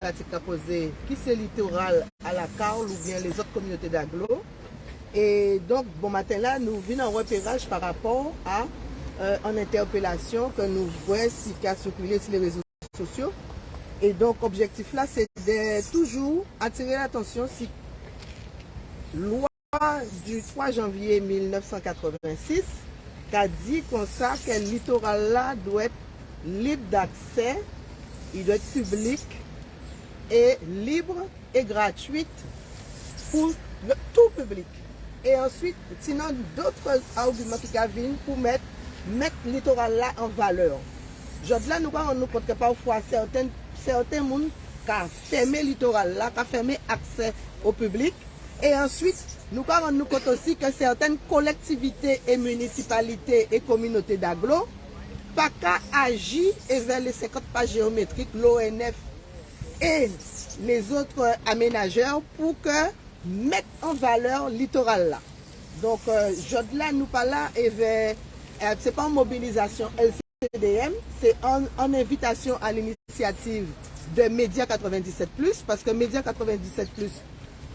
problématique à poser, qui c'est littoral à la Carle ou bien les autres communautés d'agglo. Et donc, bon matin là, nous venons en repérage par rapport à une interpellation que nous voyons qui a circulé sur les réseaux sociaux. Et donc, l'objectif là, c'est de toujours attirer l'attention sur loi du 3 janvier 1986 qui a dit comme ça que le littoral là doit être libre d'accès, il doit être public et libre et gratuit pour tout public. Et ensuite, sinon d'autres arguments qui viennent pour mettre le littoral là en valeur. Aujourd'hui, là, nous rendons compte que parfois certains gens qui ont fermé le littoral là, qui ont fermé l'accès au public. Et ensuite, nous rendons compte aussi que certaines collectivités et municipalités et communautés d'agglo pas qu'à agir vers les 50 pas géométriques, l'ONF et les autres aménageurs pour que mettre en valeur le littoral là. Donc, aujourd'hui, là, nous pas là et c'est pas une mobilisation LCDM, c'est en invitation à l'initiative de Média 97+, parce que Média 97+,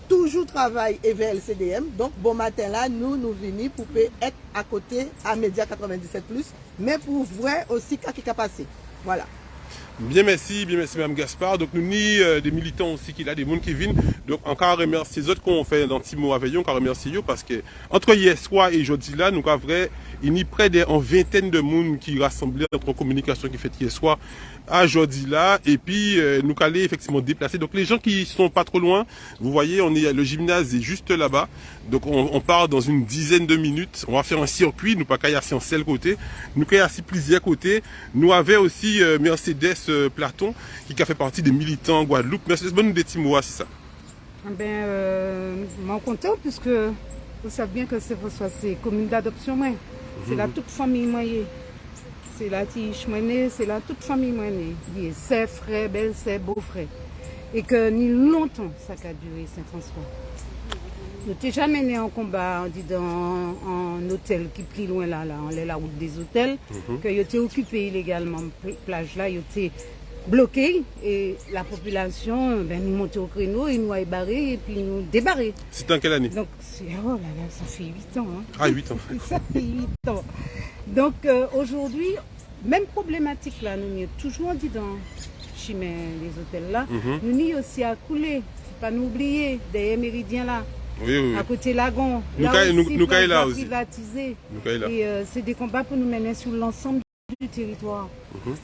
toujours travaille vers LCDM. Donc, bon matin là, nous venons pour être à côté à Média 97+, mais pour voir aussi ce qui a passé. Voilà. Bien merci Mme Gaspard. Donc nous ni des militants aussi qui là, des gens qui viennent. Donc encore remercier les autres qu'on fait dans petit mot avec eux, encore remercier eux parce que entre hier soir et aujourd'hui là, nous avons vrai, il y a près d'une vingtaine de monde qui rassemblés entre communication qui fait hier soir à aujourd'hui là et puis nous allons effectivement déplacer. Donc les gens qui sont pas trop loin, vous voyez, le gymnase est juste là-bas. Donc on part dans une dizaine de minutes. On va faire un circuit, nous pas qu'à y assis en seul côté, nous qu'à y assis plusieurs côtés. Nous avons aussi Mercedes Platon qui a fait partie des militants en Guadeloupe. Mercedes, bonne nous des petits mots, c'est ça. Moi content puisque vous savez bien que c'est commune d'adoption moi. C'est la toute famille moyenne. C'est la tiche moyenne, c'est la toute famille moyenne. C'est frère, belle, c'est beau-frère. Et que ni longtemps ça a duré Saint-François. Nous n'étions jamais né en combat en disant en hôtel qui plus loin là, on est la route des hôtels, que ils étaient occupés illégalement, plage là, ils étaient bloqués et la population, nous montait au créneau, ils nous a barré et puis nous débarré. C'était en quelle année? Donc, oh là là, ça fait 8 ans. Hein. Ah, 8 ans. Ça fait 8 ans. Donc aujourd'hui, même problématique là, nous sommes toujours dit dans les hôtels là, nous sommes aussi à couler, faut pas nous oublier, des méridiens là. Oui. À côté Lagon, nous là aussi. Privatisé. Et c'est des combats pour nous mener sur l'ensemble du territoire.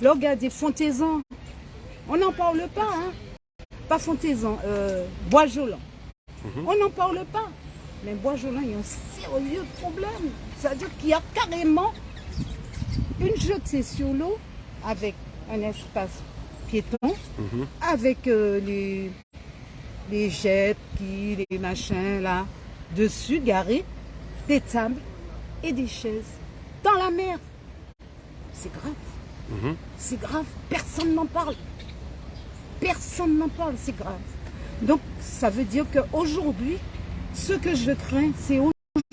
Là, regardez, Fontaisan, on n'en parle pas, hein. Pas Fontaisan, Bois-Jolan. On n'en parle pas. Mais Bois-Jolan, il y a un sérieux problème. C'est-à-dire qu'il y a carrément une jetée sur l'eau avec un espace piéton, avec les jets, les machins là, dessus, garés, des tables et des chaises dans la mer. C'est grave. C'est grave. Personne n'en parle. Personne n'en parle, c'est grave. Donc, ça veut dire qu'aujourd'hui, ce que je crains, c'est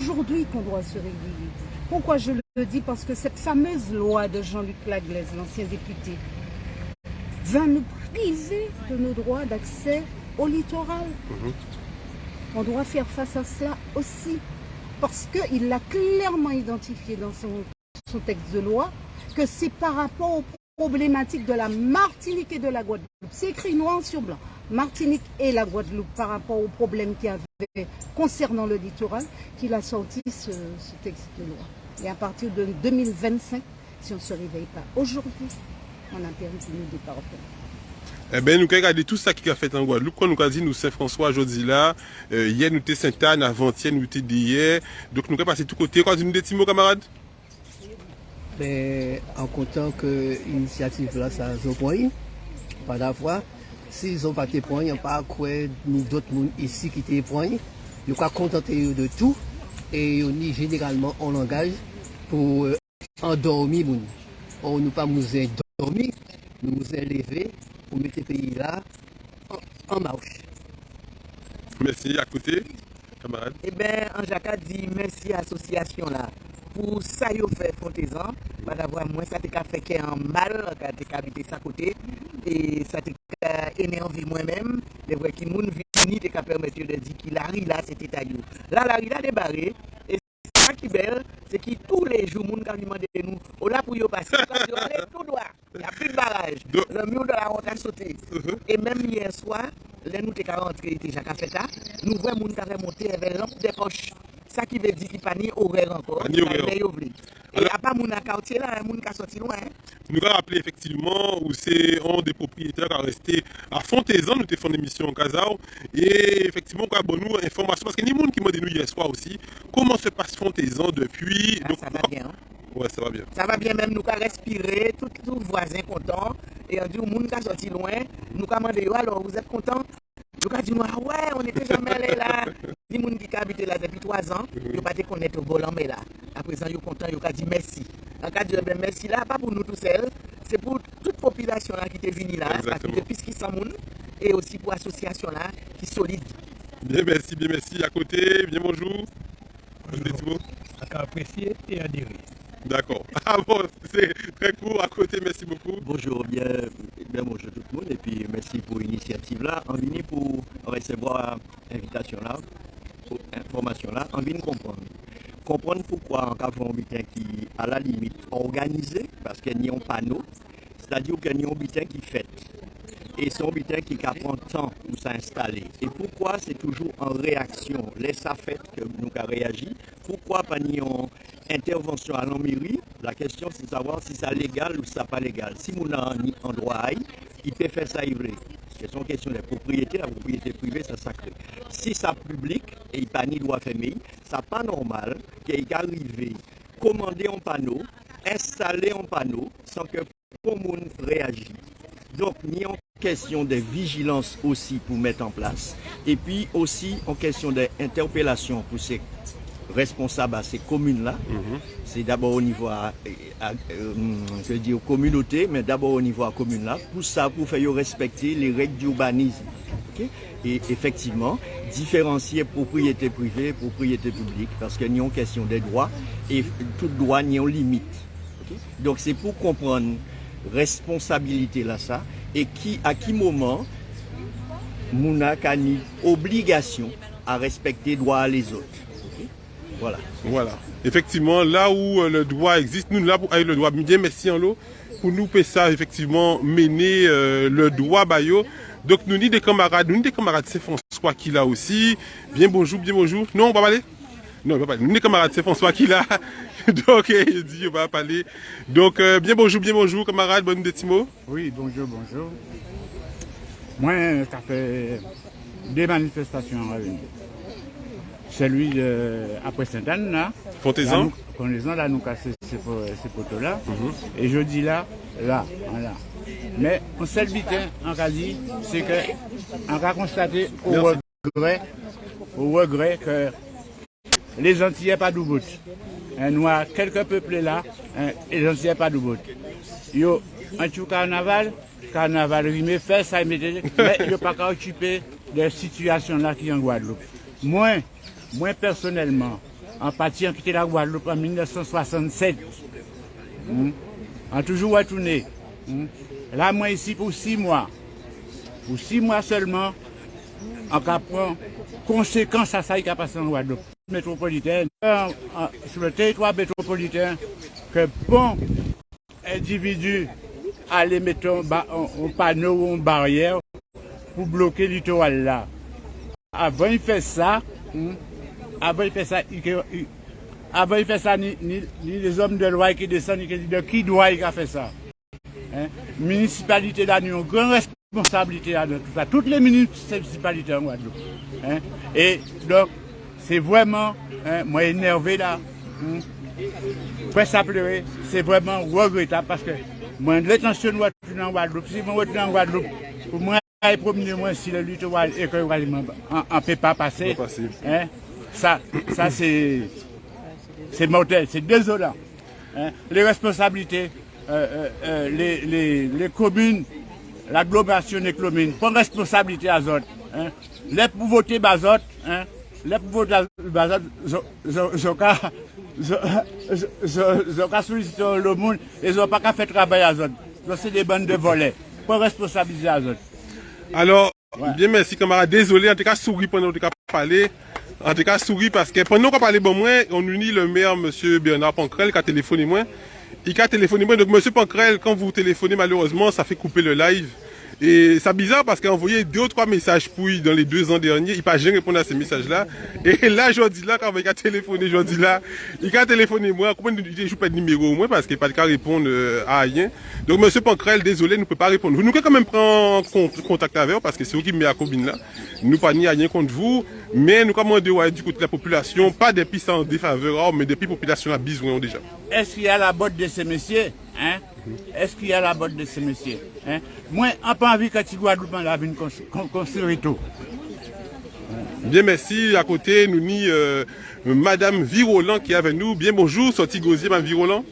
aujourd'hui qu'on doit se réveiller. Pourquoi je le dis? Parce que cette fameuse loi de Jean-Luc Laglaise, l'ancien député, va nous priver de nos droits d'accès au littoral. On doit faire face à cela aussi, parce qu'il l'a clairement identifié dans son texte de loi, que c'est par rapport aux problématiques de la Martinique et de la Guadeloupe. C'est écrit noir sur blanc. Martinique et la Guadeloupe par rapport aux problèmes qu'il y avait concernant le littoral, qu'il a sorti ce texte de loi. Et à partir de 2025, si on ne se réveille pas aujourd'hui, on a perdu nos départements. Eh bien, nous avons regardé tout ça qui a fait en Guadeloupe. Quand nous avons dit, nous, Saint-François, aujourd'hui là, hier, nous étions Sainte-Anne, avant-hier, nous étions d'hier. Donc, nous avons passé tout côté. Quoi, nous des petits mots, camarades? Mais en comptant que l'initiative là, ça a point, pas d'avoir. S'ils n'ont pas été points, il n'y a pas quoi nous d'autres monde ici qui étaient points. Ils sont contentés de tout et on est généralement en langage pour endormir. On ne pas nous endormir, nous nous élever pour mettre le pays là en marche. Merci. À côté, camarade. Eh bien, Jacques a dit merci à l'association là pour ça yo fait Fontaisan, pas d'avoir moins ça t'a fait qu'il y a un mal quand t'es habité ça côté et ça t'a énervé moi-même, les vrais qui moun vini t'a permettre de dire qu'il arrive là c'était taillou. Là la rue là débarré et ça qui belle, c'est que tous les jours moun ka demandé nous, on là pour yo passer, on aller tout droit. Il y a plus de barrage. Le mur de la honte a sauté. Et même hier soir, les nous t'es rentré déjà qu'a fait ça, nous voyons moun ka remonter avec lampe des poches. Ça qui veut dire qu'il n'y a pas ni horaire encore. Et il n'y a pas mon quartier là, mon qui a sorti loin. Nous avons rappelé effectivement où c'est un des propriétaires qui a resté à Fontaisan, nous avons fait une émission en Kazao. Et effectivement, nous avons nous information parce que ni monde qui m'a dit nous hier soir aussi, comment se passe Fontaisan depuis. Ah, ça va bien. Ouais, ça va bien. Ça va bien, même nous avons respiré, tous les voisins contents. Et on dit, le monde qui a sorti loin, nous avons demandé, alors vous êtes contents? Nous avons dit, ah ouais, on n'était jamais allé là. Les gens qui habitent là depuis 3 ans, ils n'ont pas été connaître au Bolan, mais là. À présent, ils sont contents, ils ont dit merci. En cas de merci là, pas pour nous tout seuls, c'est pour toute population là qui est venue là, parce que depuis ce qui sont moun, et aussi pour l'association là qui est solide. Bien, merci, bien, merci. À côté, bien bonjour. Bonjour. À apprécier et adhérer. D'accord. Ah bon, c'est très court. À côté, merci beaucoup. Bonjour, bien bonjour tout le monde et puis merci pour l'initiative là. On vient pour recevoir l'invitation là, pour information là, on vient comprendre. Comprendre pourquoi on a un bulletin qui à la limite organisé, parce qu'il y a un panneau, c'est-à-dire qu'il y a un bulletin qui fait. Et c'est un bulletin qui prend temps pour s'installer. Et pourquoi c'est toujours en réaction, laisse ça fait que nous avons réagi. Pourquoi pas une intervention à la mairie? La question c'est de savoir si c'est légal ou si c'est pas légal. Si nous avons un droit, il peut faire ça vrai. C'est une question de propriété, la propriété privée c'est sacré. Si c'est public et il n'y a pas ni droit fermé, c'est pas normal qu'il arrive commander un panneau, installer un panneau sans que tout le monde réagisse. Donc, il y a une question de vigilance aussi pour mettre en place. Et puis aussi, en question d'interpellation pour ces responsables à ces communes-là. C'est d'abord au niveau, je dis aux communautés, mais d'abord au niveau à commune-là. Pour ça, pour faire respecter les règles d'urbanisme. Okay? Et effectivement, différencier propriété privée et propriété publique, parce qu'il y a une question des droits, et tout droit, il y a une limite. Okay? Donc, c'est pour comprendre responsabilité là ça et à qui moment mouna kani obligation à respecter droit les autres. Okay? Voilà. Effectivement, là où le droit existe, nous là pour le droit bien merci en l'eau pour nous faire ça effectivement mener le droit bayo. Donc nous ni des camarades, c'est François qui l'a aussi. Bien bonjour. Non, on va parler. Non, on va pas parler. Nous les camarades, c'est François qui l'a. Donc, il dit, on va parler. Donc, bien bonjour, camarades, bonne de Timo. Oui, bonjour. Moi, ça fait 2 manifestations à venir. Celui après Sainte-Anne, là. Fontaisan. Fontaisan, là, nous cassons ces poteaux-là. Et jeudi, là, voilà. Mais, un seul bitin, on a dit, c'est qu'on a constaté au regret que les Antillais pas du bout. Nous avons quelques peuples là, les Antillais pas du bout. Yo, en tout carnaval, rimé fait ça, mais il n'y a pas qu'à occuper des situations là qui sont en Guadeloupe. Moi personnellement, en partie en quitté la Guadeloupe en 1967, en toujours retourné. Là, moi ici pour 6 mois. Pour 6 mois seulement, on prend conséquence à ça qui a passé en Guadeloupe. Métropolitaine, sur le territoire métropolitain, que bon individu allait mettre un panneau ou une barrière pour bloquer le littoral là. Avant il fait ça, ni les hommes de loi qui descendent, qui disent qui doit il a fait ça. Municipalité là, nous avons une grande responsabilité dans tout ça. Toutes les municipalités en Guadeloupe. Et donc, c'est vraiment, moi énervé là, presque à pleurer, c'est vraiment regrettable parce que moi, l'intention de retourner en Guadeloupe, si je retourne en Guadeloupe, pour moi, il promener moi si le littoral et que on ne peut pas passer, ça c'est mortel, c'est désolant. Les responsabilités, les communes, l'agglomération des communes, prennent responsabilité à eux. Les pour voter bas autres, les pouvoirs ils sollicité le monde, ils n'ont pas qu'à faire travail à eux. C'est des bandes de volets. Pour responsabiliser à eux. Alors, bien merci camarade. Désolé, en tout cas, souris pendant que parler. En tout cas, souris parce que pendant qu'on parlait bon moins, on unit le maire, monsieur Bernard Pancrel, qui a téléphoné moi. Il a téléphoné moi. Donc, monsieur Pancrel, quand vous téléphonez, malheureusement, ça fait couper le live. Et c'est bizarre parce qu'il a envoyé 2 ou 3 messages pour lui dans les 2 ans derniers. Il n'a pas jamais répondu à ces messages-là. Et là, je dis là, quand il a téléphoné, je dis là, il a téléphoné moi. Comment je ne joue pas de numéro au moins parce qu'il n'a pas de cas répondre à rien. Donc, monsieur Pancrel, désolé, nous ne pouvons pas répondre. Vous nous pouvez quand même prendre contact avec vous parce que c'est vous qui me met à combine là. Nous pas ni à rien contre vous. Mais nous commandons ouais, du côté de la population, pas des pistes en défaveur, mais des pistes population a besoin déjà. Est-ce qu'il y a la botte de ces messieurs? Hein? Est-ce qu'il y a la botte de ces messieurs? Hein? Moi, je n'ai pas envie que tu Guadeloupe la vienne construire tout. Bien, merci. À côté, nous ni Madame Virolan qui est avec nous. Bien, bonjour, sorti Gosier, Madame Virolan.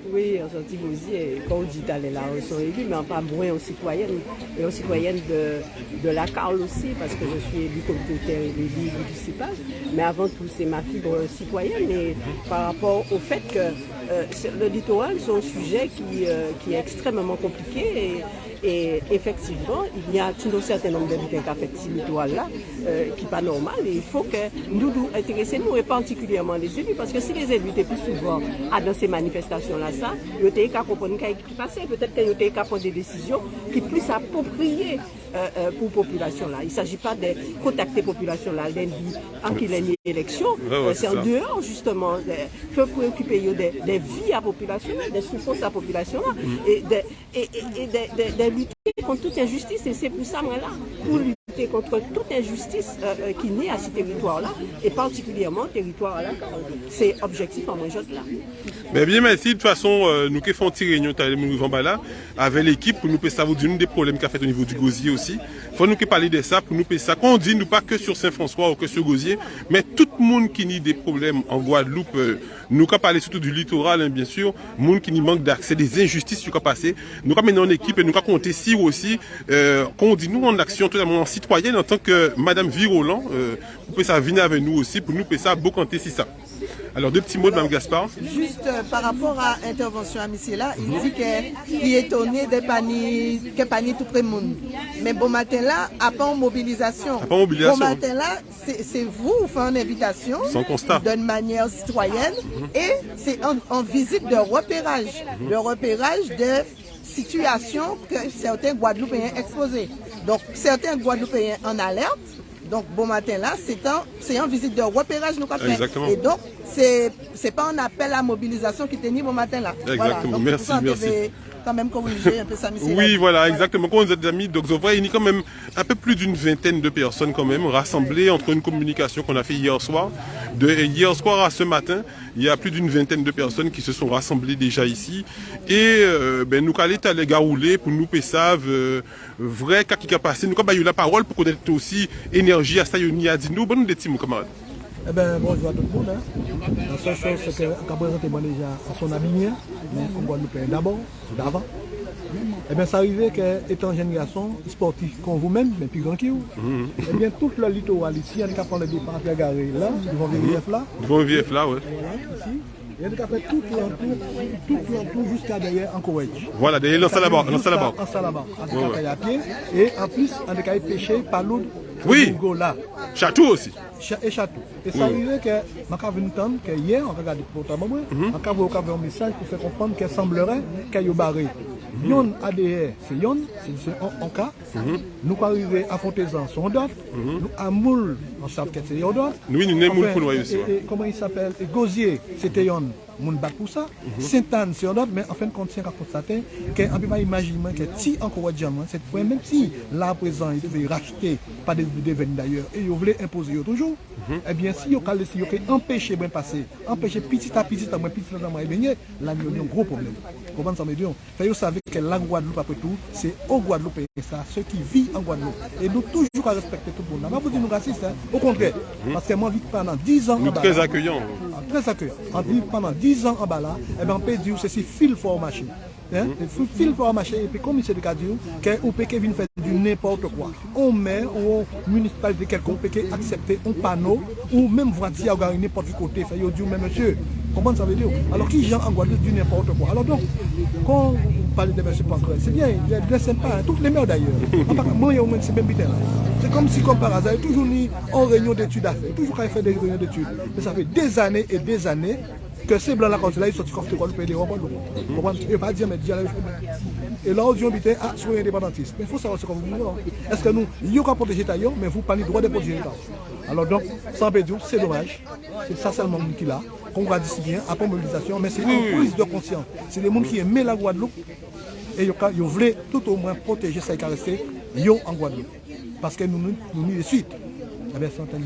Oui, on sortit Gosier, comme on dit, d'aller là, on sont élus, mais pas moins aux citoyennes, et aux citoyennes de la Carle aussi, parce que je suis élue communautaire et élue municipale. Mais avant tout, c'est ma fibre citoyenne, et par rapport au fait que le littoral, c'est un sujet qui est extrêmement compliqué, et effectivement, il y a tout un certain nombre d'habitants qui ont fait ce littoral-là, qui n'est pas normal, et il faut que nous nous intéressions, et particulièrement les élus, parce que si les élus étaient plus souvent dans ces manifestations-là, ça, ils ont qu'à comprendre ce qui passait. Peut-être qu'ils ont qu'à prendre des décisions qui sont plus appropriées pour la population là. Il ne s'agit pas de contacter la population là en qu'il y ait une élection. C'est en dehors justement. Il faut préoccuper des vies à la population, des souffrances à la population là, et de lutter contre toute injustice. Et c'est pour ça moi là, pour lutter contre toute injustice qui naît à ce territoire là, et particulièrement le territoire là. C'est objectif en moi là. Mais bien merci. De toute façon, nous qui faisons une réunion avec l'équipe pour nous passer vous dire des problèmes qu'a fait au niveau du Gosier aussi. Il faut nous parler de ça pour nous passer ça. Quand on dit nous pas que sur Saint-François ou que sur Gosier, mais tout le monde qui a des problèmes en Guadeloupe, nous avons parlé surtout du littoral, hein, bien sûr, monde qui manque d'accès, des injustices qui ont passé. Nous avons maintenant une équipe et nous avons compté si aussi, quand on dit nous en action totalement citoyenne en tant que Madame Virolan, vous pouvez ça venir avec nous aussi pour nous passer ça beaucoup compter si ça. Alors, 2 petits mots de Mme Gaspard. Juste par rapport à l'intervention à monsieur là, il dit qu'il est étonné des paniers, que panier tout près de monde. Mais bon matin là, à pas en mobilisation. Bon matin là, c'est vous faire une invitation. Sans constat. D'une manière citoyenne. Et c'est en visite de repérage. De repérage de situations que certains Guadeloupéens exposés. Donc, certains Guadeloupéens en alerte. Donc, bon matin là, c'est en visite de repérage nous avons fait. Exactement. Et donc, c'est pas un appel à mobilisation qui tenait bon matin là. Exactement. Voilà. Donc, merci. Quand même corriger un peu ça. Oui, voilà, exactement. Quand on est amis, donc vous voyez, il y a quand même un peu plus d'une vingtaine de personnes quand même rassemblées entre une communication qu'on a fait hier soir. De hier soir à ce matin, il y a plus d'une vingtaine de personnes qui se sont rassemblées déjà ici. Et nous allons aller garouler pour nous savent vrai cas qui a passé. Nous avons eu la parole pour connaître aussi énergie à ça, il a dit nous, bon, nous des petits mots camarades. Eh bien, bonjour à tout le monde. La seule chose, c'est qu'on a présenté déjà à son habillement, mais on doit nous payer d'abord, d'avant. Eh bien, ça arrivait qu'étant jeune garçon, sportif comme vous-même, mais plus grand que vous, eh bien, tout le littoral ici, on a prendre le départ à garer là, devant VVF là. Devant VVF là, oui. Ici. Il y a fait tout l'entour jusqu'à derrière en Koweït. Voilà, derrière l'ensalabard. À pied. Et en plus, on a pêché par l'eau. Oui. Château aussi. Et château. Et ça arrivait que, que hier, on regarde pour ta maman, on a envoyé un message pour faire comprendre qu'il semblerait qu'il y ait barré. Yon ADR, c'est Yon, c'est en cas. Nous arrivons à Fontaisan, son d'autres. Nous à Moule, on sait que c'est Yon d'autres. Oui, nous sommes Moule pour nous aussi. Comment il s'appelle? Gosier, c'était Yon. Mon bac pour ça, Sainte-Anne c'est un autre, mais en fin de compte, c'est à constater qu'on ne peut pas imaginer que si encore diamant, cette fois, même si là présent, il devait racheter par des événements d'ailleurs, et il voulait imposer toujours, eh bien, si il a empêché de passer, empêcher petit à petit, à moins baigner, là, il y a un gros problème. Comment ça me dit? Vous savez que la Guadeloupe, après tout, c'est au Guadeloupe, et ça, ceux qui vivent en Guadeloupe. Et nous, toujours à respecter tout le monde. On va vous dire nous racistes, hein? Au contraire, parce que moi, je vis pendant 10 ans. Nous très accueillants. Très accueillant. On vit pendant 10 ans en bas là, et bien on peut dire que c'est fil fort machine. Fil pour marcher, et puis comme monsieur de Cadio, qu'on peut venir faire du n'importe quoi. On met, ou on municipalité quelconque peut accepter un panneau, ou même voiture à gagner n'importe quel côté, fait, dit, mais monsieur, comment ça veut dire? Alors qui gens en Guadeloupe du n'importe quoi. Alors donc, quand vous parlez de M. Pancrel, c'est bien, il est bien sympa, toutes les maires d'ailleurs. Moi, il y a au moins ces mêmes bidets là. C'est comme si, comme par hasard, il y a toujours mis en réunion d'études à faire, toujours quand il fait des réunions d'études. Mais ça fait des années et des années que ces blancs là, quand là, ils sont sortis de Guadeloupe et des robots. Il ne va pas dire, mais dire la et là, on dit, ah, soyez indépendantistes. Mais il faut savoir ce qu'on vous dit. Est-ce que nous, il y a qu'à protéger d'ailleurs, mais vous parlez droit de protéger l'État. Alors donc, sans pédio, c'est dommage. C'est ça seulement qu'il a. Qu'on va dire bien, après mobilisation, mais c'est une prise de conscience. C'est les gens qui aiment la Guadeloupe et ils veulent tout au moins protéger ça et rester en Guadeloupe. Parce que nous les suite.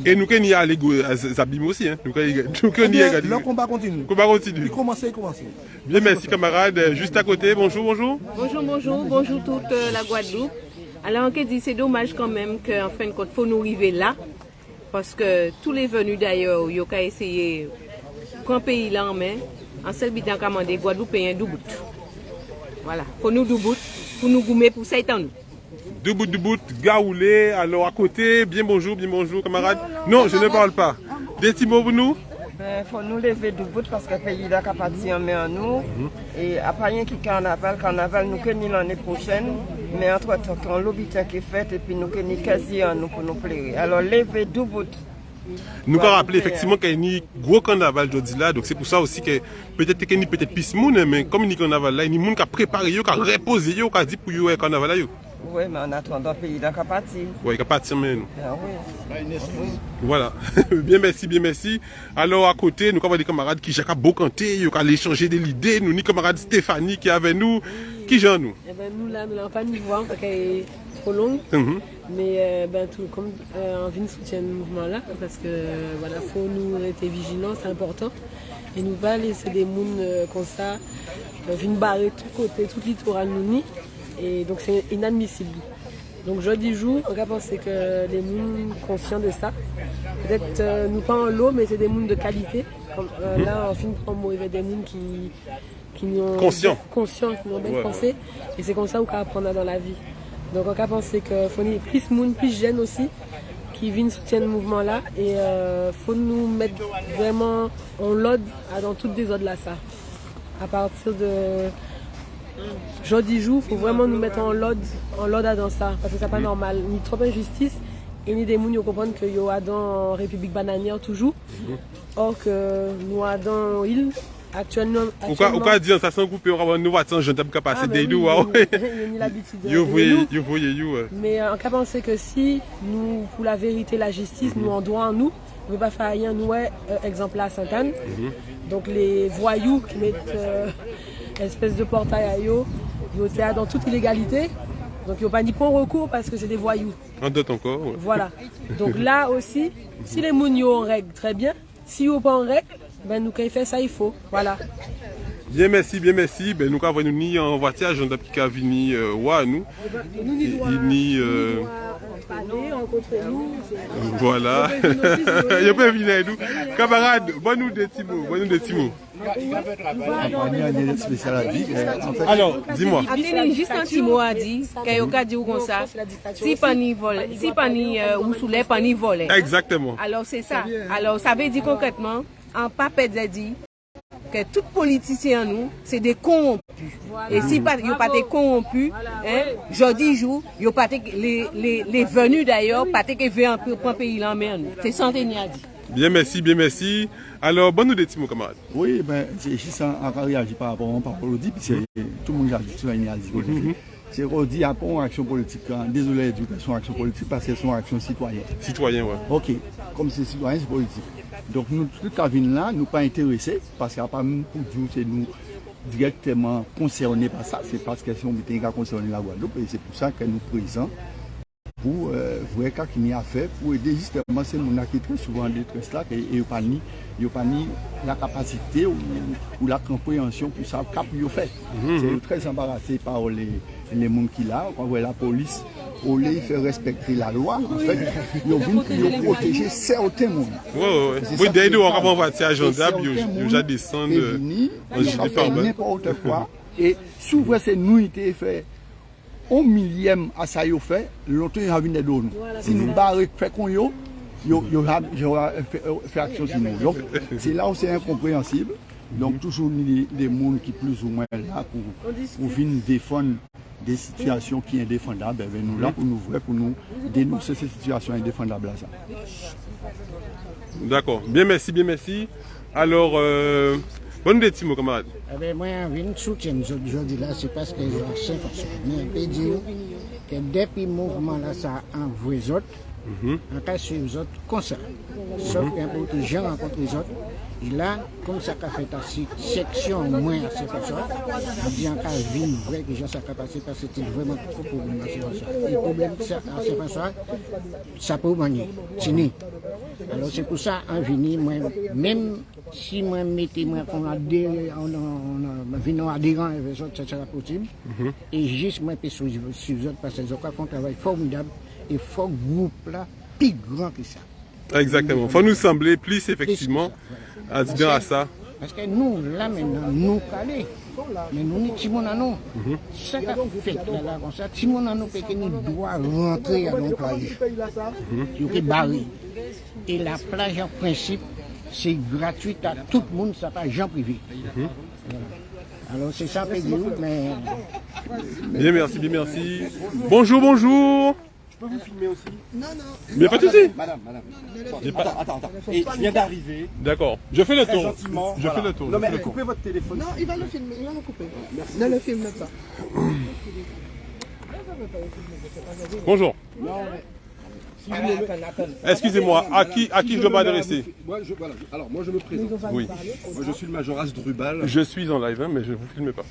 Et nous n'y aller à Zabim aussi. Nous n'y aller. Le combat continue. Combat continue. Il commence. Bien, merci camarade. Juste à côté, bonjour. Bonjour toute la Guadeloupe. Alors, on dit c'est dommage quand même qu'en fin de compte, il faut nous arriver là. Parce que tous les venus d'ailleurs, ils ont essayé qu'un pays là en main, en seul bitan commandé, Guadeloupe paye un doubout. Voilà, pour nous doubout, pour nous goumer, pour ça étant nous. Doubout, gaoulé, alors à côté, bien bonjour, camarade. Non, je ne parle pas. Des petits mots pour nous? Il faut nous lever doubout parce que le pays là a parti en main en nous. Et après rien qui carnaval, nous connaissons l'année prochaine. Mais entre-temps, quand l'habitant qui est fait, et puis nous connaissons quasi en nous pour nous plaire. Alors lever doubout. Nous avons rappelé effectivement qu'il y a un gros carnaval aujourd'hui là, donc c'est pour ça aussi que peut-être qu'il y a peut-être plus de monde, mais comme il y a un carnaval là, il y a des gens qui ont préparé, qui ont reposé, qui ont dit pour y avoir un carnaval là. Oui, mais en attendant, le pays là qui parti. Oui, il est parti, mais nous. Ah oui. Voilà. Bien merci. Alors à côté, nous avons des camarades qui ont beaucoup canté, qui ont échangé des idées. Nous avons des camarades Stéphanie qui est avec nous. Qui j'en nous? Nous là, nous n'avons pas de niveau, parce qu'elle est trop longue. Mais tout comme on vient soutien le mouvement là, parce que voilà, faut nous rester vigilants, c'est important. Et nous pas laisser des gens comme ça, venir barrer tout côté, tout littoral nous ni. Et donc c'est inadmissible. Donc jeudi jour, on va penser que les gens conscients de ça, peut-être nous pas en lot, mais c'est des gens de qualité. Comme, là, en fin de compte, il y a des gens qui nous ont conscients, qui nous ont bien pensé. Et c'est comme ça qu'on peut apprendre dans la vie. Donc on va penser qu'il faut plus de monde, plus jeunes aussi, qui viennent soutenir le mouvement là. Et il faut nous mettre vraiment en l'ordre dans toutes les ordres là ça. À partir de jeudi jour, il faut vraiment nous mettre en l'ordre dans ça. Parce que c'est pas normal. Ni trop d'injustice et ni des gens qui comprennent qu'il y a dans la République bananière toujours. Or que nous dans l'île. Actuellement. Pourquoi dire ça sans couper, on va avoir une voiture, je ne peux pas passer des deux. Mais on peut penser que si nous, pour la vérité, la justice, nous en droit en nous, on ne peut pas faire rien. Nous, exemple à Sainte-Anne. Donc les voyous qui mettent espèce de portail à eux, ils sont dans toute illégalité. Donc ils n'ont pas ni point recours parce que c'est des voyous. En date encore. Ouais. Voilà. Donc là aussi, si les mounios en règle, très bien. Si ils n'ont pas en règle, ben nous quand il fait ça il faut, voilà. Bien merci. Ben nous avons ni en voiture, j'en ai qui venir ouais nous. Ni voilà. Il peut venir nous. Camarades, bonne des petits mots. Alors, dis-moi. Juste un petit mot à dire, qu'il dit comme ça. Si pani vole, si pani ou soulève pani vole. Exactement. Alors c'est ça. Alors ça veut dire concrètement, en pape dit que tout politicien nous, c'est des corrompus. Voilà. Et si ils n'ont pas des corrompus, jeudi jour, ils n'ont pas les venus d'ailleurs, pas que veulent un pays là mer. C'est santé ni a dit. Bien merci. Alors, bonne nous des petits mots, camarades. Oui, c'est juste encore réagir par rapport à Rodi, puis tout le monde a dit, tout le monde a dit. C'est Rodi a pas une action politique. Désolé de son action politique parce que c'est une action citoyenne. Citoyen, ouais. Ok, comme c'est citoyen, c'est politique. Donc, nous, tout cas, là, nous pas intéressés parce qu'il n'y a pas même pour dire c'est nous directement concernés par ça. C'est parce que si on était concerné la Guadeloupe, et c'est pour ça que nous présents pour voir ce qu'il y a fait pour aider justement ces gens qui sont très souvent en détresse là et ils n'ont pas ni la capacité ou la compréhension pour ça qu'ils ont fait. C'est très embarrassé par les gens qui là, quand on voit la police, au lieu de faire respecter la loi, en fait, ils ont protégé certains gens. Oui, d'ailleurs, on va voir ces agents d'ab, ils ont déjà descendu. Ils ont fait n'importe quoi. Et souvent, c'est nous qui avons fait un millième à ça, ils ont fait, l'autre, ils ont vu des dons. Si nous barrons, fait qu'on y a, il y aura fait action sur nous. Donc, c'est là où c'est incompréhensible. Donc, toujours des gens qui plus ou moins là pour venir défendre des situations qui sont indéfendables. Nous là pour nous voir, pour nous dénoncer ces situations indéfendables là. D'accord. Bien, merci, bien, merci. Alors, bonne des petits mots, camarade. Moi, je viens de soutenir aujourd'hui là, c'est parce que je sais que je peux dire que depuis le mouvement là, ça a envoyé les autres. On peut suivre les autres comme ça. Sauf qu'un peu de gens rencontrent les autres. Et là, comme ça a fait ta section moins à ces personnes, on dit encore ville vrai que j'ai sa capacité parce que c'était vraiment trop pour nous. Et le problème à ces personnes, ça peut manier. C'est ni. Alors c'est pour ça, en venir, même si moi mettez moi qu'on a venons adhérents avec les autres, ça sera possible. Et juste moi, je peux suivre les autres parce qu'ils ont fait un travail formidable. Et il faut un groupe là, plus grand que ça. Exactement. Il faut nous sembler plus effectivement à dire à ça. Parce que nous, là maintenant, nous calés. Mais nous, nous, Timon à nous. Ça qu'a fait là, comme ça, Timon à nous, nous doit rentrer à nos plages. Il est barré. Et la plage, en principe, c'est gratuit à tout le monde, ça pas gens privé. Alors c'est ça, mais. Bien, merci, bien, merci. Bonjour, bonjour. Je peux vous filmer aussi? Non, non. Mais pas de soucis. Madame. Attends. Et je viens d'arriver. D'accord. Je fais le tour. Gentiment. Je fais le tour. Non, mais coupez votre téléphone. Non, il va le filmer, il va le couper. Merci. Ne le filme pas. Bonjour. Excusez-moi, à qui je dois m'adresser? Alors, moi je me présente. Oui. Moi je suis le major Asdrubal. Je suis en live, mais je ne vous filme pas.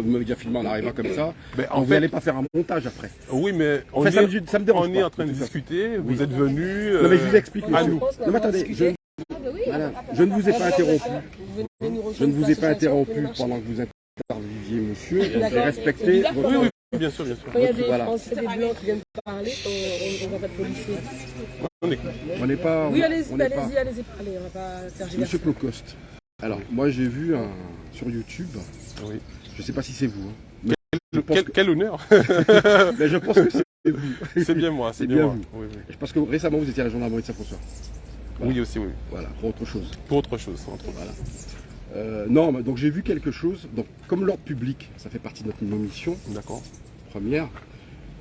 Vous m'avez déjà filmé en arrivant comme ça. Mais vous n'allez pas faire un montage après. Oui, mais on ça me dérange on est en train de discuter. Vous êtes venu. Non, mais je vous explique. À nous. Non, mais attendez, je ne vous ai pas interrompu. Je ne vous ai pas interrompu pendant que vous interviewez, monsieur. J'ai respecté. Oui, bien sûr, bien sûr. Quand il y a des Français, des Blancs qui viennent parler, on va pas de policier. On n'est pas. Oui, allez-y, parlez, on va pas faire. Monsieur Clocoste. Alors, moi j'ai vu sur YouTube. Oui. Je ne sais pas si c'est vous. Hein. Quel honneur. Mais je pense que c'est vous. C'est bien moi, c'est bien vous. Oui. Je pense que récemment vous étiez à la gendarmerie de Saint-François. Voilà. Oui, aussi, oui. Voilà, pour autre chose. Pour autre chose, entre autres. Voilà. Non, donc j'ai vu quelque chose. Donc, comme l'ordre public, ça fait partie de notre mission. D'accord. Première.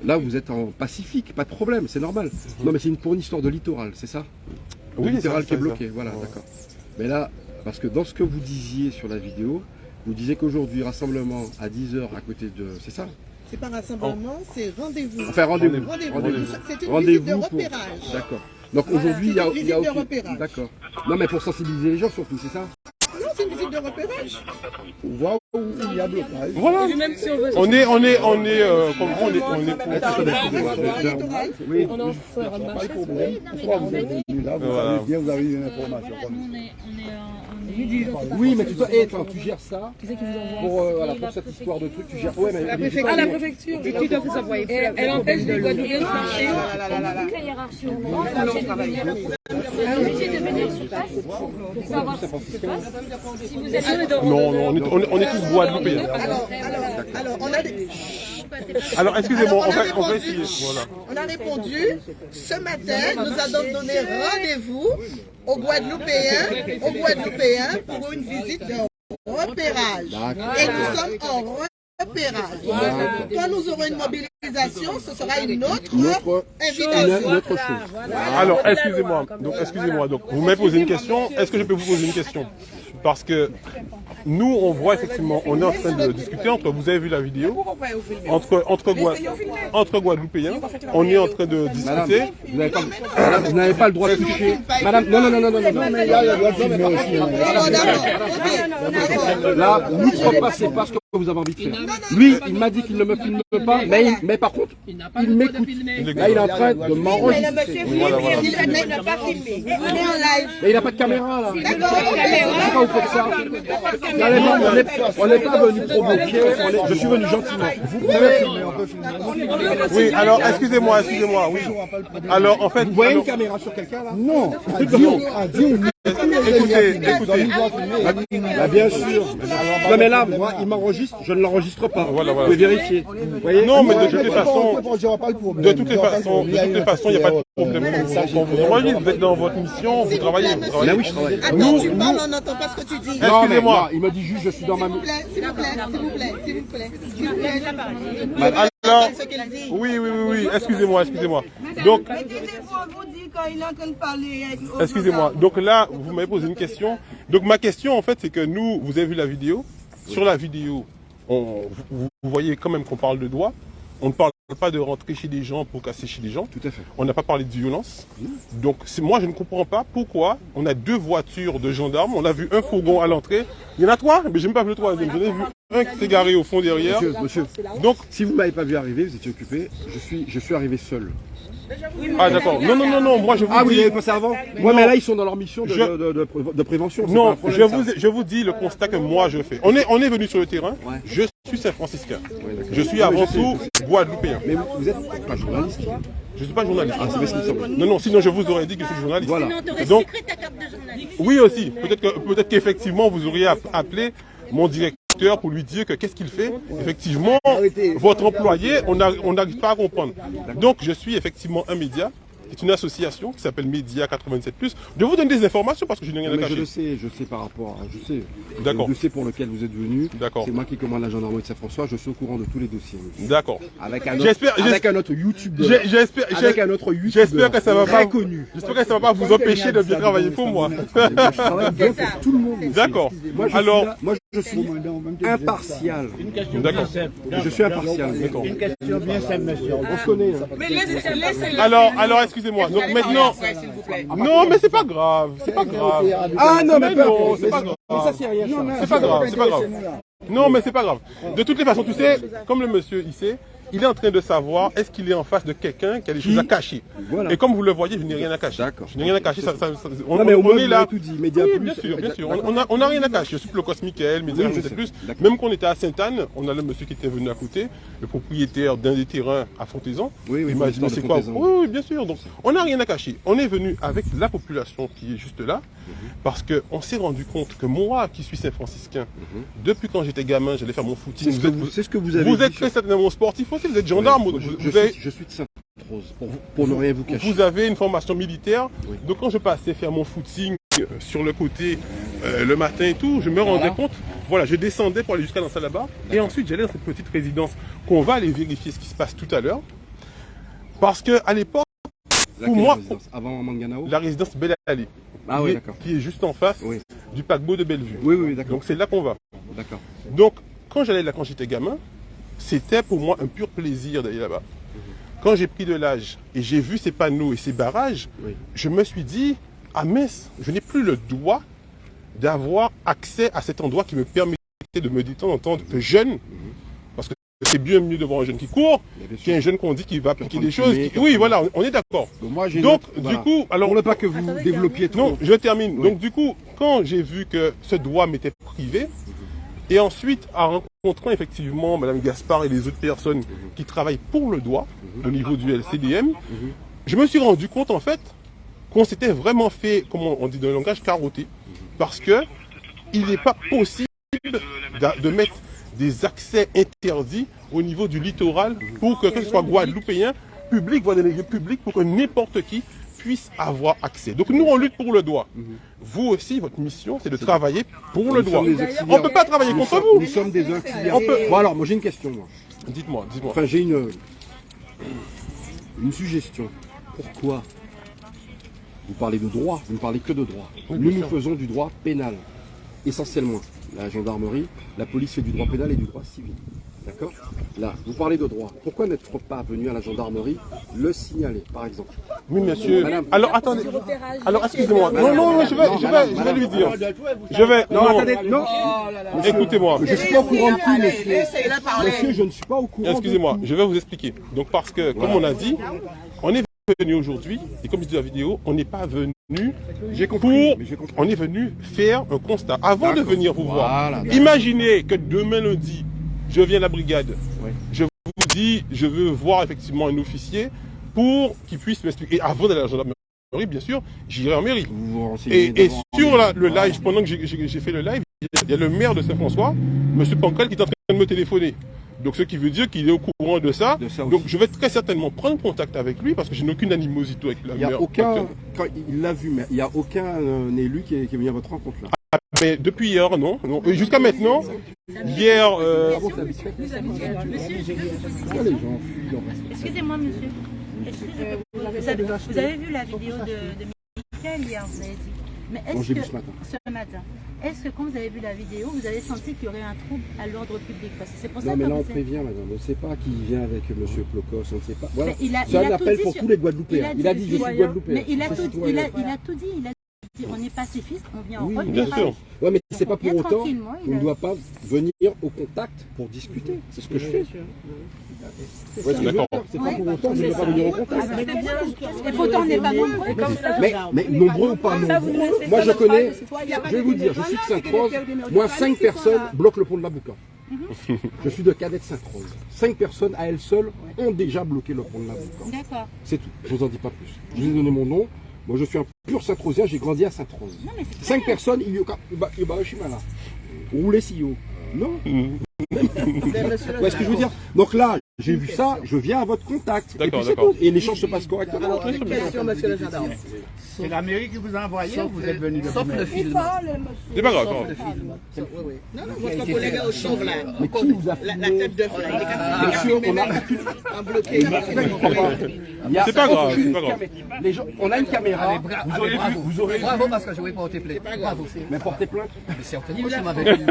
Là, vous êtes en Pacifique, pas de problème, c'est normal. Non, mais c'est pour une histoire de littoral, c'est ça? Oui, littoral qui est bloqué, ça. voilà, d'accord. Mais là, parce que dans ce que vous disiez sur la vidéo, vous disiez qu'aujourd'hui, rassemblement à 10h à côté de... C'est ça? C'est pas rassemblement, c'est rendez-vous. Enfin, rendez-vous. C'est une visite de repérage. D'accord. Donc aujourd'hui, il y a... visite de repérage. D'accord. Non, mais pour sensibiliser les gens surtout, c'est ça? Non, c'est une visite de repérage. On voit où il y a blocage. Voilà. On est comme on est. Oui, pas de problème. Pourquoi vous êtes venu là? Vous avez une information. Oui, mais tu gères ça pour cette histoire de truc, tu gères. Ouais, mais la préfecture. Tu dois vous envoyer. Elle empêche les Guadeloupéens de marcher. La hiérarchie, on est obligé de venir sur place pour savoir ce qui se passe. Si vous êtes non, on est tous Guadeloupéens. Alors, on a des... Alors, excusez-moi, on va essayer. Voilà. On a répondu, ce matin, nous avons donné rendez-vous aux Guadeloupéens pour une visite de repérage. Et nous sommes en repérage. Quand nous aurons une mobilisation, ce sera une autre invitation. Une autre chose. Alors, excusez-moi. Donc, vous m'avez posé une question. Est-ce que je peux vous poser une question? Parce que nous, on voit effectivement, on est en train de discuter entre, vous avez vu la vidéo, entre Guadeloupéens, on est en train de discuter. Vous n'avez pas le droit de toucher. Madame, non. Mais là, il y a le droit de filmer aussi. Là, nous ne passez pas ce que vous avez envie de faire. Lui, il m'a dit qu'il ne me filme pas, mais par contre, il m'écoute. Là, il est en train de m'enregistrer. Il n'a pas filmé. On est en live. Mais il n'a pas de caméra là. Pourquoi vous faites ça? On n'est pas venu provoquer, je suis venu gentiment. Vous pouvez filmer, on peut filmer. Oui, alors excusez-moi, oui. Alors en fait. Vous voyez une caméra sur quelqu'un là? Non, à Dieu. bien sûr. Non mais là, moi, il m'enregistre, je ne l'enregistre pas. Voilà. Vous pouvez vérifier. Vous voyez? Non, mais de toutes les façons, il n'y a pas de problème. Quand vous enregistrez, vous êtes dans votre mission, vous travaillez. Là oui, je travaille. Attends, tu parles, on n'entend pas ce que tu dis. Excusez-moi. Il me dit juste, je suis dans ma... S'il vous plaît. Alors, oui, excusez-moi. Donc, excusez-moi. Donc là, vous m'avez posé une question. Donc ma question, en fait, c'est que nous, vous avez vu la vidéo. Sur la vidéo, vous voyez quand même qu'on parle de doigts. On ne parle pas de rentrer chez des gens pour casser chez des gens. Tout à fait. On n'a pas parlé de violence. Donc moi, je ne comprends pas pourquoi on a 2 voitures de gendarmes. On a vu un fourgon à l'entrée. Il y en a 3, mais je n'ai pas vu le 3e. J'en ai vu un qui s'est garé au fond derrière. Monsieur, donc si vous ne m'avez pas vu arriver, vous étiez occupé. Je suis arrivé seul. Ah d'accord. Non, moi je vous dis... Ah, vous l'avez passé avant? Ouais, mais là ils sont dans leur mission de prévention. Non, je vous dis le constat que moi je fais. On est venu sur le terrain, je suis Saint-Franciscain. Je suis avant tout Guadeloupéen. Mais vous êtes pas journaliste? Je ne suis pas journaliste. Ah, c'est parce qu'il me semble. Non, sinon je vous aurais dit que je suis journaliste. Voilà. Donc, oui aussi, peut-être qu'effectivement vous auriez appelé mon directeur pour lui dire que qu'est-ce qu'il fait. Effectivement, votre employé, on n'arrive pas à comprendre. Donc, je suis effectivement un média. C'est une association qui s'appelle Média 87+. Je vous donne des informations parce que je n'ai rien à cacher. Je sais par rapport à... Je sais. D'accord. Le dossier pour lequel vous êtes venu. D'accord. C'est moi qui commande la gendarmerie de Saint-François. Je suis au courant de tous les dossiers. D'accord. Avec un autre YouTube. J'espère que ça va pas connu. J'espère que ça va pas vous empêcher de bien travailler pour moi. Je travaille bien pour tout le monde. D'accord. Moi, je suis impartial. D'accord. Je suis impartial. D'accord. Une question bien simple, monsieur. On se connaît. Mais laissez-le. Alors, excusez-moi. Donc maintenant, non, mais c'est pas grave, Ah non, mais non, c'est pas grave. Ça c'est rien. C'est pas grave. Non, mais c'est pas grave. De toutes les façons, tu sais, comme le monsieur ici, il est en train de savoir est-ce qu'il est en face de quelqu'un qui a des choses à cacher. Voilà. Et comme vous le voyez, je n'ai rien à cacher. D'accord. Je n'ai rien à cacher. On est là. Tout dit, Média Oui, Plus. bien sûr. On n'a rien à cacher. Je suis le Cosmicael, Média Plus. Même quand on était à Sainte-Anne, on a le monsieur qui était venu à côté, le propriétaire d'un des terrains à Fontaison. Oui, imaginez c'est quoi. Oui, bien sûr. Donc, on n'a rien à cacher. On est venu avec la population qui est juste là, parce qu'on s'est rendu compte que moi, qui suis Saint-Franciscain, depuis quand j'étais gamin, j'allais faire mon footing. C'est ce que vous avez. Vous êtes très certainement sportif aussi, vous êtes gendarme. Je suis de Sainte-Rose, pour ne rien vous cacher. Vous avez une formation militaire, donc quand je passais faire mon footing sur le côté le matin et tout, je me rendais compte, voilà, je descendais pour aller jusqu'à dans ça là-bas, et ensuite j'allais dans cette petite résidence qu'on va aller vérifier ce qui se passe tout à l'heure, parce que à l'époque, pour moi, avant Manganao, la résidence Belle Allée, qui est juste en face du paquebot de Bellevue. Oui, d'accord. Donc c'est là qu'on va. D'accord. Donc quand j'allais là quand j'étais gamin, c'était pour moi un pur plaisir d'aller là-bas. Quand j'ai pris de l'âge et j'ai vu ces panneaux et ces barrages, je me suis dit, ah mince, je n'ai plus le droit d'avoir accès à cet endroit qui me permettait de me détendre en tant que jeune. Parce que c'est bien mieux de voir un jeune qui court qu'un jeune qu'on dit qu'il va appliquer des choses. Oui, voilà, on est d'accord. Donc, du coup, alors... Pour ne pas que vous développiez trop. Non, je termine. Donc, du coup, quand j'ai vu que ce droit m'était privé, et ensuite, en rencontrant effectivement Mme Gaspard et les autres personnes qui travaillent pour le droit, au niveau du LCDM, je me suis rendu compte en fait qu'on s'était vraiment fait, comme on dit dans le langage, carotter. Parce que il n'est pas possible de mettre des accès interdits au niveau du littoral pour que ce soit guadeloupéen, public, voire délégué public, pour que n'importe qui puisse avoir accès. Donc nous, on lutte pour le droit. Vous aussi, votre mission, c'est de travailler pour le droit. On ne peut pas travailler contre vous. Nous sommes des auxiliaires. Bon alors, moi j'ai une question. Dites-moi. Enfin, j'ai une suggestion. Pourquoi vous parlez de droit, vous ne parlez que de droit. Nous faisons du droit pénal, essentiellement. La gendarmerie, la police fait du droit pénal et du droit civil. D'accord? Là, vous parlez de droit. Pourquoi n'être pas venu à la gendarmerie le signaler, par exemple? Oui, monsieur. Alors, attendez. Alors, excusez-moi. Non, je vais lui dire. Non. Écoutez-moi. Je ne suis pas au courant de tout, monsieur. Monsieur, je ne suis pas au courant. Excusez-moi, je vais vous expliquer. Donc, parce que, comme on a dit, on est venu aujourd'hui, et comme je dis dans la vidéo, on n'est pas venu on est venu faire un constat. Avant de venir vous voir, imaginez que demain lundi, je viens à la brigade. Je vous dis, je veux voir effectivement un officier pour qu'il puisse m'expliquer. Et avant d'aller à la gendarmerie, bien sûr, j'irai en mairie. Vous vous renseignez Et d'abord. sur le live, pendant que j'ai fait le live, il y a le maire de Saint-François, M. Pancrel, qui est en train de me téléphoner. Donc ce qui veut dire qu'il est au courant de ça. Donc je vais très certainement prendre contact avec lui parce que je n'ai aucune animosité avec la Il n'y a maire. aucun, quand il l'a vu, mais il n'y a aucun élu qui est venu à votre rencontre là. Ah, mais depuis hier, non. Et jusqu'à maintenant, hier... Excusez-moi, monsieur. Vous avez vu la vidéo de Michael hier, vous avez dit. Mais est-ce que, ce matin, est-ce que quand vous avez vu la vidéo, vous avez senti qu'il y aurait un trouble à l'ordre public? Parce que c'est pour ça Non, mais que là on prévient, madame. On ne sait pas qui vient avec M. Plocos, on ne sait pas. Voilà. C'est un appel pour tous les Guadeloupéens. Il a dit je suis Guadeloupéen. Mais il a tout dit. Il a tout dit. On est pacifiste, on vient en Oui, bien sûr. Ouais, mais c'est pas pour autant qu'on ne doit pas venir au contact pour discuter. C'est ce que je fais. Ouais, d'accord. C'est pas pour autant que je ne vais pas venir au contact. Et pourtant, on n'est pas nombreux. Mais nombreux ou pas nombreux, moi je connais, je vais vous dire, je suis de Sainte-Rose, moi 5 personnes bloquent le pont de la Boucan. Je suis de Cadet de Sainte-Rose. 5 personnes à elles seules ont déjà bloqué le pont de la Boucan. D'accord. C'est tout, je vous en dis pas plus. Je vais vous donner mon nom. Moi, je suis un pur Saint-Rosien, j'ai grandi à Sainte-Rose. 5 personnes, il y a je suis malade. Roulez si haut. Non. Ouais, ce que je veux dire. Donc là, j'ai vu ça, je viens à votre contact. D'accord, et d'accord. Et l'échange se passe correctement. Alors, une question, monsieur le gendarme. C'est la mairie qui vous a envoyé ou vous êtes venu de Sauf le film. C'est pas grave. Sauf le film. Oui, oui. Non, non, votre collègue au chauve là. Mais qui vous a La tête de flamme. Bien sûr, on a... En bloqué. C'est pas grave, c'est pas grave. Les gens, on a une caméra. Vous aurez vu, vous aurez bravo parce que je vais porter plainte. Bravo. Mais portez plainte. Mais certainement, ça m'avait vu.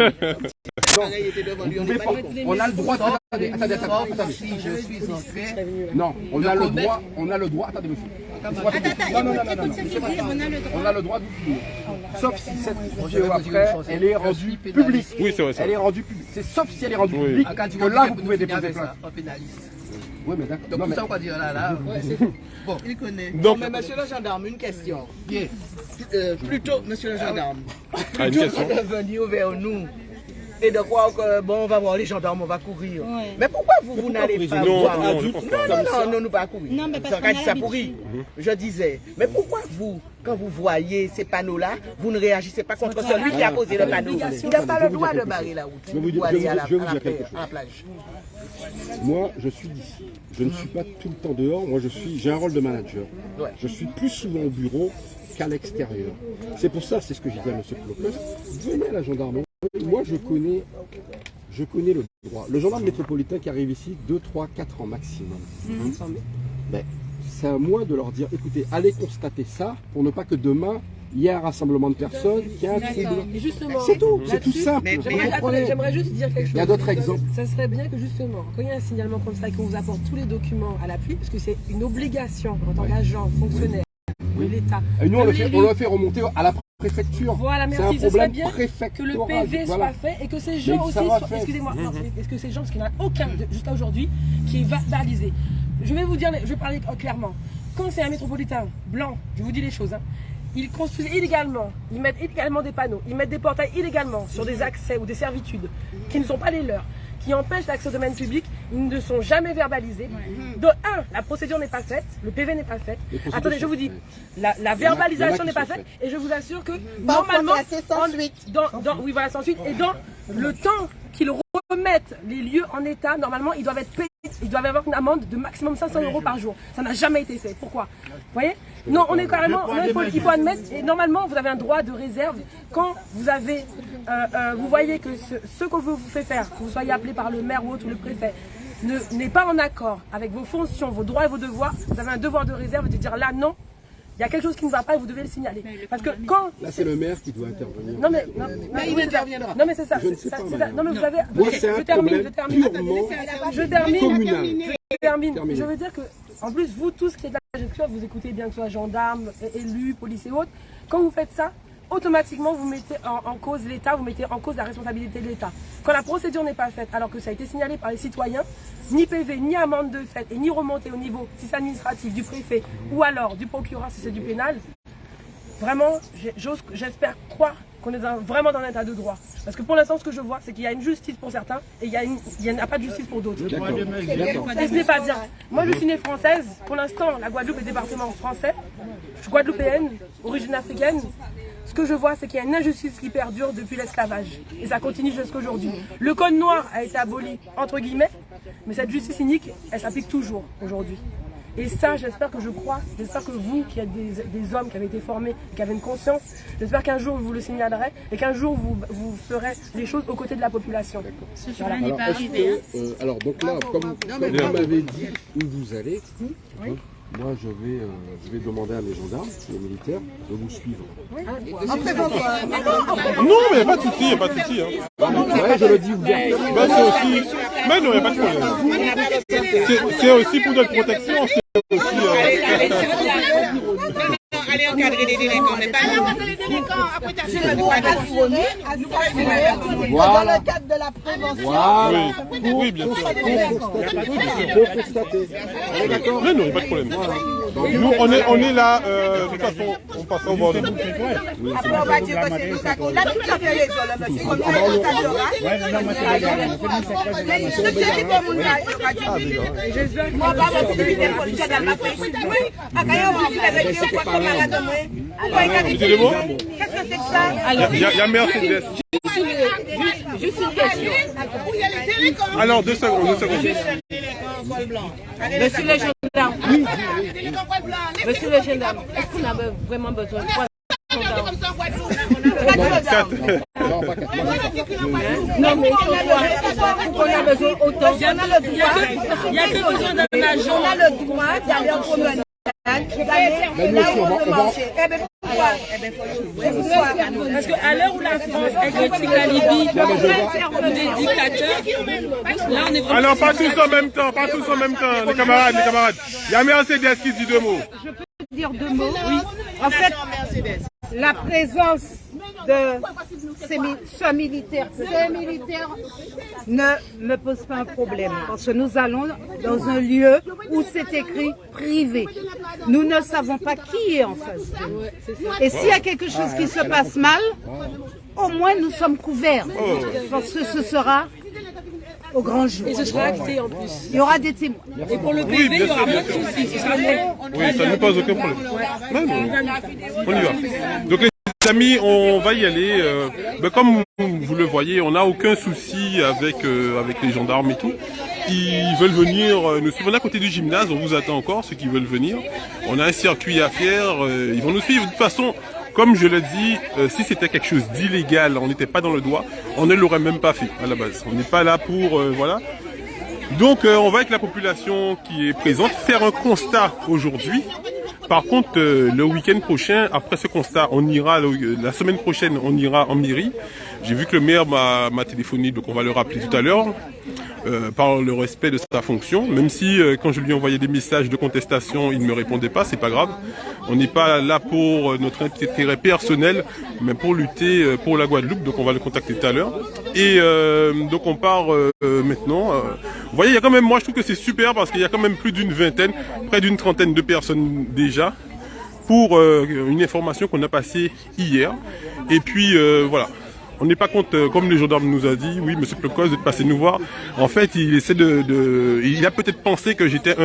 On a le droit. Attendez. Si je suis entré. Non, on a le droit. Attendez, monsieur. Non. On a le droit de vous filmer. Sauf si cette vidéo après, elle est rendue publique. Oui, c'est vrai. Elle est rendue publique. C'est sauf si elle est rendue publique que là, vous pouvez déposer plainte. Oui, mais d'accord. Donc, tout ça, on va dire là. Bon, il connaît. Donc, mais monsieur le gendarme, une question. Plutôt, monsieur le gendarme, une plutôt question. que de venir vers nous et de croire que, bon, on va voir les gendarmes, on va courir. Mais pourquoi vous n'allez pas voir? Non, nous pas courir. Non, mais parce qu'on a ça pourrit. Je disais, mais pourquoi vous, quand vous voyez ces panneaux-là, vous ne réagissez pas contre celui qui a posé le panneau? Il n'a pas le droit de barrer la route. Je vais vous dire quelque chose. À la plage. Moi, je suis d'ici. Je ne suis pas tout le temps dehors. Moi, j'ai un rôle de manager. Je suis plus souvent au bureau qu'à l'extérieur. C'est pour ça, c'est ce que j'ai dit à M. Plocos. Venez à la gendarmerie. Moi, je connais le droit. Le gendarme métropolitain qui arrive ici, 2, 3, 4 ans maximum. Ben, c'est à moi de leur dire, écoutez, allez constater ça pour ne pas que demain, il y ait un rassemblement de personnes, qu'il y ait un trouble. C'est tout, c'est tout simple. J'aimerais juste dire quelque chose. Il y a d'autres exemples. Ça serait bien que justement, quand il y a un signalement comme ça, qu'on vous apporte tous les documents à l'appui, parce que c'est une obligation en tant qu'agent, fonctionnaire de l'État. Et nous, on le fait remonter à la préfecture. Voilà, merci. Ce serait bien que le PV soit fait et que ces gens aussi soient... Excusez-moi, est-ce que ces gens, parce qu'il n'y en a aucun, jusqu'à aujourd'hui, qui est vandalisé. Je vais vous dire, je vais parler clairement. Quand c'est un métropolitain blanc, je vous dis les choses, ils construisent illégalement, ils mettent illégalement des panneaux, ils mettent des portails illégalement sur des accès ou des servitudes qui ne sont pas les leurs, qui empêchent l'accès au domaine public, ils ne sont jamais verbalisés. De un, la procédure n'est pas faite, le PV n'est pas fait. Attendez, je vous dis, la verbalisation n'est pas faite et je vous assure que normalement, oui voilà, sans suite, et dans le temps qu'ils remettent les lieux en état, normalement ils doivent être payés, ils doivent avoir une amende de maximum 500 € par jour. Ça n'a jamais été fait. Pourquoi? Vous voyez? Non, on est carrément, il faut admettre, et normalement vous avez un droit de réserve quand vous avez, vous voyez que ce que vous fait faire, que vous soyez appelé par le maire ou autre, ou le préfet, n'est pas en accord avec vos fonctions, vos droits et vos devoirs, vous avez un devoir de réserve de dire là non, il y a quelque chose qui ne va pas et vous devez le signaler. Parce que quand... Là c'est le maire qui doit intervenir. Non mais il interviendra. Non mais c'est ça. Je ne sais pas. Non mais vous savez, moi, c'est un problème je termine. Je veux dire que, en plus, vous tous qui êtes de la gestion, vous écoutez bien que ce soit gendarmes, élus, policiers et autres, quand vous faites ça, automatiquement vous mettez en cause l'État, vous mettez en cause la responsabilité de l'État. Quand la procédure n'est pas faite, alors que ça a été signalé par les citoyens, ni PV, ni amende de fait, et ni remontée au niveau, si c'est administratif, du préfet, ou alors du procureur si c'est du pénal, vraiment, j'espère croire qu'on est vraiment dans un état de droit. Parce que pour l'instant, ce que je vois, c'est qu'il y a une justice pour certains et il n'y a pas de justice pour d'autres. Et ce n'est pas bien. Moi, je suis née française. Pour l'instant, la Guadeloupe est département français. Je suis guadeloupéenne, origine africaine. Ce que je vois, c'est qu'il y a une injustice qui perdure depuis l'esclavage. Et ça continue jusqu'à aujourd'hui. Le code noir a été aboli, entre guillemets, mais cette justice inique, elle s'applique toujours aujourd'hui. Et ça, j'espère que j'espère que vous, qui êtes des hommes qui avez été formés, qui avez une conscience, j'espère qu'un jour vous le signalerez et qu'un jour vous ferez les choses aux côtés de la population. Ce chemin n'est pas arrivé. Alors, donc là, comme vous m'avez dit où vous allez, moi je vais demander à mes gendarmes, les militaires, de vous suivre. Non, mais il n'y a pas de souci, il n'y a pas de souci. Ouais, je le dis ouvertement. Ben, c'est aussi... Mais non, il n'y a pas de problème. C'est aussi pour notre protection. C'est aussi... Allez encadrer les délinquants, mais pas les délinquants. Après, tu as dans le cadre de la prévention. Oui, bien sûr. Pour constater. Mais non, il n'y a pas de problème. Nous, on est là, de toute façon, on passe au bord de nous. Après, on va dire que c'est nous, d'accord. Là, tout à fait raison, là, monsieur. Comme qu'est-ce que c'est que ça? Il y a Mercedes. Juste une question. Alors, 2 secondes. Monsieur le gendarme, monsieur le gendarme, est-ce qu'on a vraiment besoin de 3 gendarmes? Non, mais on a besoin autant. Il y a que besoin d'un agent. On a le droit d'aller en promenade. Parce qu'à l'heure où la France critique la Libye des dictateurs, là on est vraiment... Alors pas tous en même temps, les camarades. Il y a Mercedes qui dit 2 mots. Je peux dire 2 mots? Oui. En fait, la présence de ces militaires ne me pose pas un problème. Parce que nous allons dans un lieu où c'est écrit privé. Nous ne savons pas qui est en face de nous. Et s'il y a quelque chose qui se passe mal, au moins nous sommes couverts. Parce que ce sera au grand jour. Et ce sera acté en plus. Il y aura des témoins. Et pour le PV, il y aura moins de soucis. Oui, ça ne pose aucun problème. On y va. Donc les amis, on va y aller. Comme vous le voyez, on n'a aucun souci avec les gendarmes et tout. Ils veulent venir nous suivre. On est à côté du gymnase, on vous attend encore, ceux qui veulent venir. On a un circuit à faire, ils vont nous suivre. De toute façon, comme je l'ai dit, si c'était quelque chose d'illégal, on n'était pas dans le droit, on ne l'aurait même pas fait à la base. On n'est pas là pour... voilà. Donc on va avec la population qui est présente faire un constat aujourd'hui. Par contre, le week-end prochain, après ce constat, on ira, la semaine prochaine, on ira en mairie. J'ai vu que le maire m'a téléphoné, donc on va le rappeler tout à l'heure. Par le respect de sa fonction, même si quand je lui envoyais des messages de contestation, il ne me répondait pas, c'est pas grave. On n'est pas là pour notre intérêt personnel, mais pour lutter pour la Guadeloupe, donc on va le contacter tout à l'heure. Et donc on part maintenant. Vous voyez, il y a quand même, moi je trouve que c'est super parce qu'il y a quand même plus d'une vingtaine, près d'une trentaine de personnes déjà, pour une information qu'on a passée hier. Et puis voilà. On n'est pas contre, comme le gendarme nous a dit, oui, monsieur Plecos, de passer nous voir. En fait, il essaie il a peut-être pensé que j'étais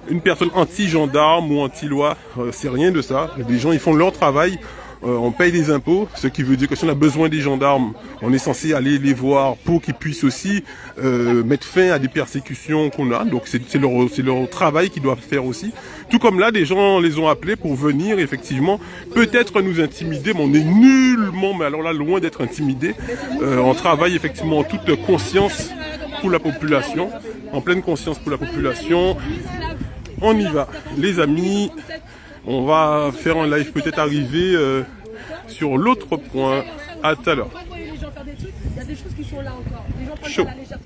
une personne anti-gendarme ou anti-loi. C'est rien de ça. Les gens, ils font leur travail. On paye des impôts, ce qui veut dire que si on a besoin des gendarmes, on est censé aller les voir pour qu'ils puissent aussi mettre fin à des persécutions qu'on a. Donc c'est leur travail qu'ils doivent faire aussi. Tout comme là, des gens les ont appelés pour venir effectivement peut-être nous intimider, mais on est nullement, mais alors là, loin d'être intimidés. On travaille effectivement en toute conscience pour la population, en pleine conscience pour la population. On y va, les amis. On va faire un live peut-être arrivé sur l'autre point. À tout à l'heure. Il y a des choses qui sont là encore. Les gens prennent Chaud. pas la légère.